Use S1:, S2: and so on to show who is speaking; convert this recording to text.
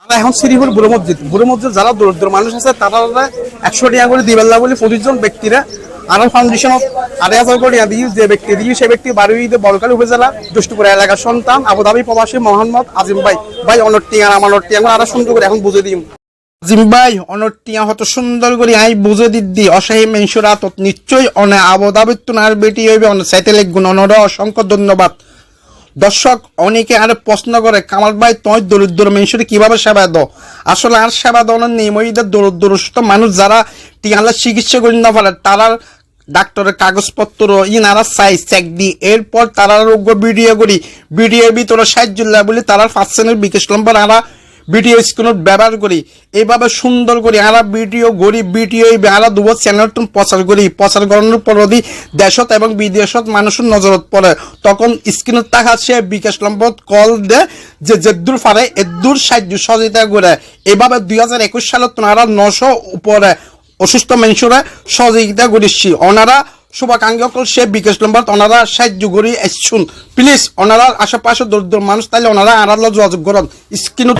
S1: এখন শ্রীপুর বুড়ো মসজিদ যারা দরিদ্র মানুষ আছে তারা 100 টাকা করে দিবেন না বলে প্রতিজন ব্যক্তিরা আর ফাউন্ডেশন 2,500 করে দিয়ে যে ব্যক্তি দিয়ে সেই ব্যক্তি বারুইতে বলকালী উপজেলা দুষ্টপুর এলাকার সন্তান আবুধাবি প্রবাসী মোহাম্মদ আজিম ভাই অনটিয়া আমার অনটিয়া আরো সুন্দর করে এখন বুঝে দিই আজিম ভাই অনটিয়া হত সুন্দর করে আই বুঝে দিদি অসহায় মেনসুরা তো নিশ্চয়ই অনে আবুধাবির তুনার বেটি হইবে অনে সাইতেলেক গুণ অনর অসংখ্য ধন্যবাদ। দর্শক অনেকে আর প্রশ্ন করে কামাল ভাই তুই দরিদ্র মানুষের কিভাবে সেবা দাও? আসলে আর সেবা দেওয়ার নিয়ম দরিদ্র মানুষ যারা টিয়ালা চিকিৎসা করি না পারে তারা ডাক্তারের কাগজপত্র ইনারা চাই চেক দি এরপর তারা রোগ ভিডিওর ভিতরে সাহায্য বলে তারা 5 বিকাশ নম্বর আরা ভিডিও স্ক্রিন ব্যবহার করি এইভাবে সুন্দর করি আরা ভিডিও গড়ি ভিডিও আরা দুব চ্যানেল প্রচার করি প্রচার করানোর পর যদি দেশত এবং বিদেশত মানুষের নজরত পড়ে তখন স্ক্রিনের টাকা সে বিকাশ নম্বর কল দে যে যেদূর পারে এদূর সাহায্য সহযোগিতা করে এইভাবে 2021 সালত তোনারা 900 উপরে অসুস্থ মানুষরা সহযোগিতা করেছি ওনারা শুভাকাঙ্ক্ষী সে বিকাশ নম্বর ওনারা সাহায্য করি আসুন প্লিজ ওনারা আশেপাশে দরিদ্র মানুষ তাইলে ওনারা আড়াল যোগাযোগ করেন স্ক্রিন